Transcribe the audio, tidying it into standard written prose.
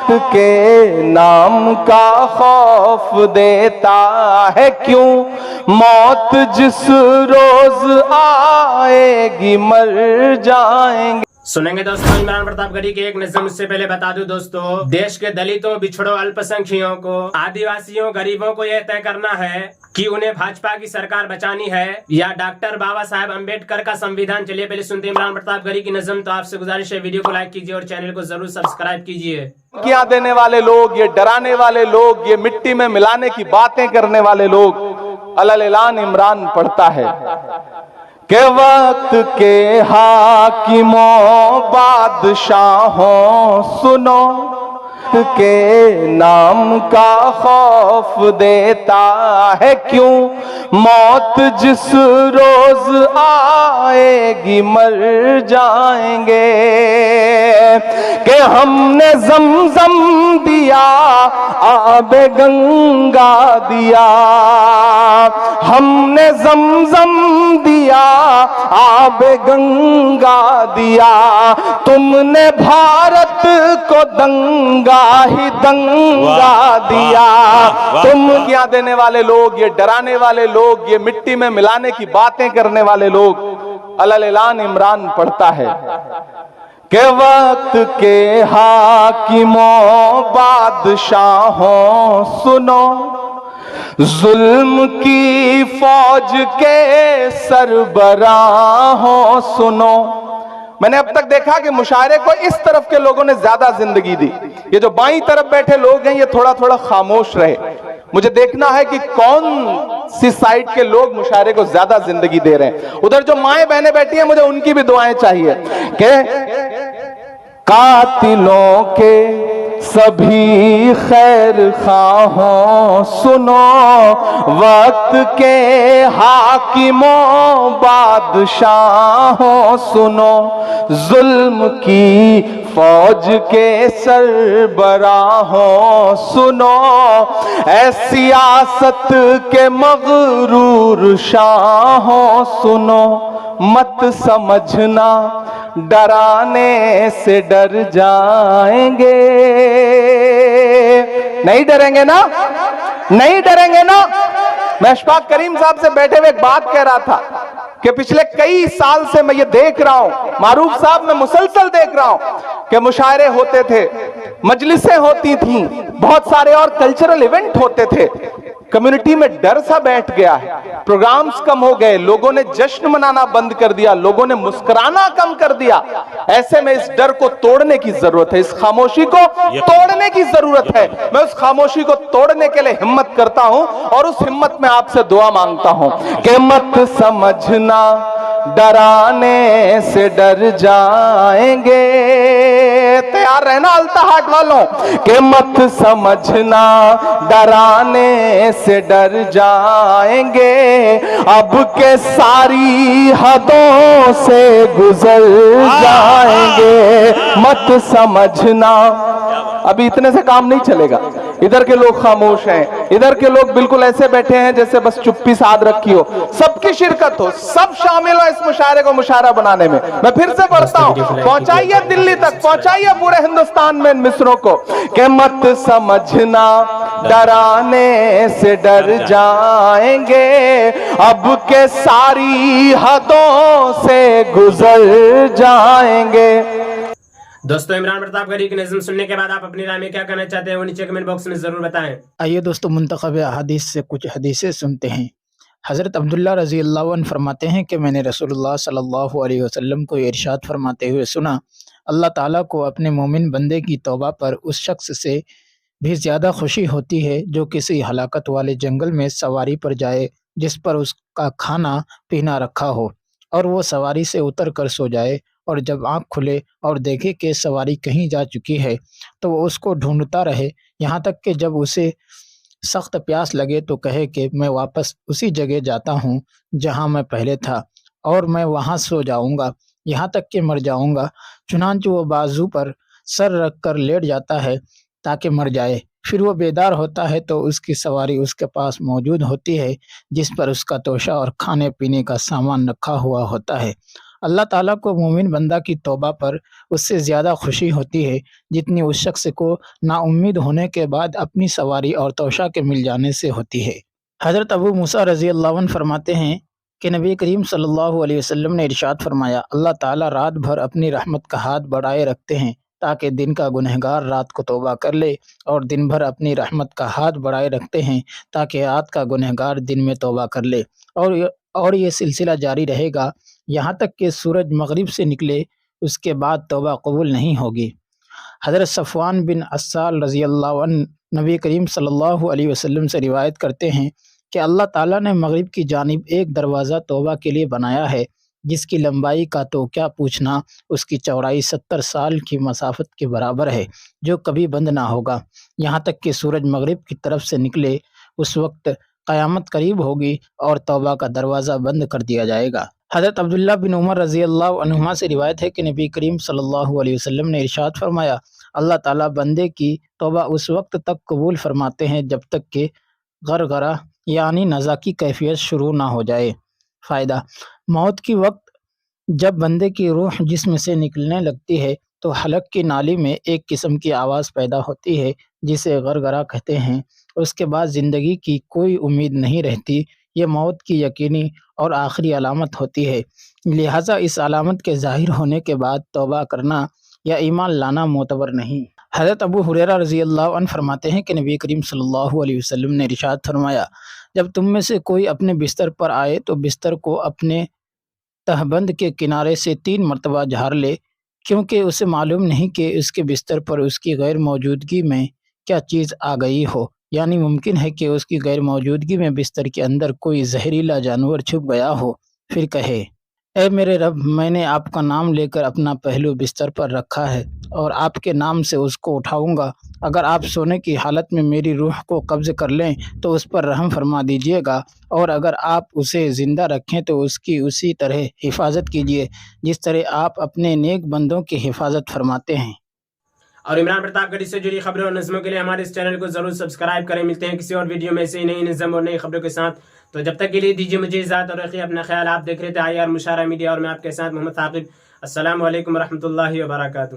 موت کے نام کا خوف دیتا ہے کیوں؟ موت جس روز آئے گی مر جائیں گے۔ سنیں گے دوستوں عمران پرتاپ گڑھی کی ایک نظم۔ اس سے پہلے بتا دوں دوستو، دیش کے دلتوں، بچھڑوں، الپسنکھیوں کو، آدیواسیوں، غریبوں کو یہ طے کرنا ہے کہ انہیں بھاجپا کی سرکار بچانی ہے یا ڈاکٹر بابا صاحب امبیڈکر کا سمویدھان۔ چلیے پہلے سنتے ہیں عمران پرتاپ گڑھی کی نظم۔ تو آپ سے گزارش ہے ویڈیو کو لائک کیجیے اور چینل کو ضرور سبسکرائب کیجیے۔ کیا دینے والے لوگ، یہ ڈرانے والے لوگ، یہ مٹی میں ملانے کی باتیں کرنے والے لوگ، اعلان عمران پڑھتا ہے کہ وقت کے حاکموں بادشاہوں سنو، موت کے نام کا خوف دیتا ہے کیوں؟ موت جس روز آئے گی مر جائیں گے۔ کہ ہم نے زمزم دیا، آب گنگا دیا، ہم نے زمزم دیا، آب گنگا دیا، تم نے بھارت کو دنگا ہی دنگا دیا۔ تم کیا دینے والے لوگ، یہ ڈرانے والے لوگ، یہ مٹی میں ملانے کی باتیں کرنے والے لوگ، اعلان عمران پڑھتا ہے کہ وقت کے حاکموں بادشاہوں سنو، ظلم کی فوج کے سربراہوں سنو۔ میں نے اب تک دیکھا کہ مشاعرے کو اس طرف کے لوگوں نے زیادہ زندگی دی، یہ جو بائیں طرف بیٹھے لوگ ہیں یہ تھوڑا تھوڑا خاموش رہے۔ مجھے دیکھنا ہے کہ کون سی سائٹ کے لوگ مشاعرے کو زیادہ زندگی دے رہے ہیں۔ ادھر جو مائیں بہنیں بیٹھی ہیں مجھے ان کی بھی دعائیں چاہیے کہ قاتلوں کے سبھی خیر خواہوں سنو، وقت کے حاکموں بادشاہوں سنو، ظلم کی فوج کے سربراہوں سنو، اے سیاست کے مغرور شاہوں سنو، مت سمجھنا ڈرانے سے ڈر جائیں گے۔ نہیں ڈریں گے نا؟ نہیں ڈریں گے نا؟ میں اشفاق کریم صاحب سے بیٹھے ہوئے ایک بات کہہ رہا تھا کہ پچھلے کئی سال سے میں یہ دیکھ رہا ہوں، معروف صاحب میں مسلسل دیکھ رہا ہوں کہ مشاعرے ہوتے تھے، مجلسیں ہوتی تھیں، بہت سارے اور کلچرل ایونٹ ہوتے تھے، کمیونٹی میں ڈر سا بیٹھ گیا ہے، پروگرامز کم ہو گئے، لوگوں نے جشن منانا بند کر دیا، لوگوں نے مسکرانا کم کر دیا۔ ایسے میں اس ڈر کو توڑنے کی ضرورت ہے، اس خاموشی کو توڑنے کی ضرورت ہے۔ میں اس خاموشی کو توڑنے کے لئے ہمت کرتا ہوں اور اس ہمت میں آپ سے دعا مانگتا ہوں کہ مت سمجھنا ڈرانے سے ڈر جائیں گے۔ تیار رہنا التحاٹ والوں کہ مت سمجھنا ڈرانے سے ڈر جائیں گے، اب کے ساری حدوں سے گزر جائیں گے۔ مت سمجھنا، ابھی اتنے سے کام نہیں چلے گا۔ ادھر کے لوگ خاموش ہیں، ادھر کے لوگ بالکل ایسے بیٹھے ہیں جیسے بس چپی ساتھ رکھی ہو، سب کی شرکت ہو، سب شامل ہو اس مشاعرے کو مشاعرہ بنانے میں۔ میں پھر سے پڑھتا ہوں، پہنچائیے دلی تک، پہنچائیے پورے ہندوستان میں ان مصروں کو کہ مت سمجھنا ڈرانے سے ڈر جائیں گے، اب کے ساری حدوں سے گزر جائیں گے۔ دوستو عمران پرتاپ گڑھی کی نظم سننے کے بعد آپ اپنی رائے میں کیا کہنا چاہتے ہیں وہ نیچے کمنٹ باکس میں ضرور بتائیں۔ آئیے دوستو منتخب احادیث سے کچھ حدیثیں سنتے ہیں۔ حضرت عبداللہ رضی اللہ عنہ فرماتے ہیں کہ میں نے رسول اللہ صلی اللہ علیہ وسلم کو ارشاد فرماتے ہوئے سنا، اللہ تعالیٰ کو اپنے مومن بندے کی توبہ پر اس شخص سے بھی زیادہ خوشی ہوتی ہے جو کسی ہلاکت والے جنگل میں سواری پر جائے جس پر اس کا کھانا پینا رکھا ہو، اور وہ سواری سے اتر کر سو جائے، اور جب آنکھ کھلے اور دیکھے کہ سواری کہیں جا چکی ہے تو وہ اس کو ڈھونڈتا رہے یہاں تک کہ جب اسے سخت پیاس لگے تو کہے کہ میں واپس اسی جگہ جاتا ہوں جہاں میں پہلے تھا، اور میں وہاں سو جاؤں گا یہاں تک کہ مر جاؤں گا۔ چنانچہ وہ بازو پر سر رکھ کر لیٹ جاتا ہے تاکہ مر جائے، پھر وہ بیدار ہوتا ہے تو اس کی سواری اس کے پاس موجود ہوتی ہے جس پر اس کا توشہ اور کھانے پینے کا سامان رکھا ہوا ہوتا ہے، اللہ تعالیٰ کو مومن بندہ کی توبہ پر اس سے زیادہ خوشی ہوتی ہے جتنی اس شخص کو نا امید ہونے کے بعد اپنی سواری اور توشہ کے مل جانے سے ہوتی ہے۔ حضرت ابو موسیٰ رضی اللہ عنہ فرماتے ہیں کہ نبی کریم صلی اللہ علیہ وسلم نے ارشاد فرمایا، اللہ تعالیٰ رات بھر اپنی رحمت کا ہاتھ بڑھائے رکھتے ہیں تاکہ دن کا گنہگار رات کو توبہ کر لے، اور دن بھر اپنی رحمت کا ہاتھ بڑھائے رکھتے ہیں تاکہ رات کا گنہگار دن میں توبہ کر لے، اور یہ سلسلہ جاری رہے گا یہاں تک کہ سورج مغرب سے نکلے، اس کے بعد توبہ قبول نہیں ہوگی۔ حضرت صفوان بن عسال رضی اللہ عنہ نبی کریم صلی اللہ علیہ وسلم سے روایت کرتے ہیں کہ اللہ تعالیٰ نے مغرب کی جانب ایک دروازہ توبہ کے لیے بنایا ہے جس کی لمبائی کا تو کیا پوچھنا، اس کی چوڑائی 70 سال کی مسافت کے برابر ہے، جو کبھی بند نہ ہوگا یہاں تک کہ سورج مغرب کی طرف سے نکلے۔ اس وقت قیامت قریب ہوگی اور توبہ کا دروازہ بند کر دیا جائے گا۔ حضرت عبداللہ بن عمر رضی اللہ عنہما سے روایت ہے کہ نبی کریم صلی اللہ علیہ وسلم نے ارشاد فرمایا، اللہ تعالیٰ بندے کی توبہ اس وقت تک قبول فرماتے ہیں جب تک کہ غرغرہ یعنی نزا کی کیفیت شروع نہ ہو جائے۔ فائدہ: موت کی وقت جب بندے کی روح جسم سے نکلنے لگتی ہے تو حلق کی نالی میں ایک قسم کی آواز پیدا ہوتی ہے جسے غرغرہ کہتے ہیں۔ اس کے بعد زندگی کی کوئی امید نہیں رہتی۔ یہ موت کی یقینی اور آخری علامت ہوتی ہے، لہٰذا اس علامت کے ظاہر ہونے کے بعد توبہ کرنا یا ایمان لانا معتبر نہیں۔ حضرت ابو ہریرہ رضی اللہ عنہ فرماتے ہیں کہ نبی کریم صلی اللہ علیہ وسلم نے ارشاد فرمایا، جب تم میں سے کوئی اپنے بستر پر آئے تو بستر کو اپنے تہبند کے کنارے سے 3 مرتبہ جھاڑ لے، کیونکہ اسے معلوم نہیں کہ اس کے بستر پر اس کی غیر موجودگی میں کیا چیز آ گئی ہو، یعنی ممکن ہے کہ اس کی غیر موجودگی میں بستر کے اندر کوئی زہریلا جانور چھپ گیا ہو۔ پھر کہے، اے میرے رب، میں نے آپ کا نام لے کر اپنا پہلو بستر پر رکھا ہے اور آپ کے نام سے اس کو اٹھاؤں گا۔ اگر آپ سونے کی حالت میں میری روح کو قبض کر لیں تو اس پر رحم فرما دیجیے گا، اور اگر آپ اسے زندہ رکھیں تو اس کی اسی طرح حفاظت کیجیے جس طرح آپ اپنے نیک بندوں کی حفاظت فرماتے ہیں۔ اور عمران پرتاپ گڑھی سے جڑی خبروں اور نظموں کے لیے ہمارے اس چینل کو ضرور سبسکرائب کریں۔ ملتے ہیں کسی اور ویڈیو میں سے نئی نظم اور نئی خبروں کے ساتھ، تو جب تک کے لیے دیجیے مجھے اجازت اور رکھیے اپنا خیال۔ آپ دیکھ رہے تھے IR مشاعرہ میڈیا اور میں آپ کے ساتھ محمد ثاقب۔ السلام علیکم ورحمۃ اللہ وبرکاتہ۔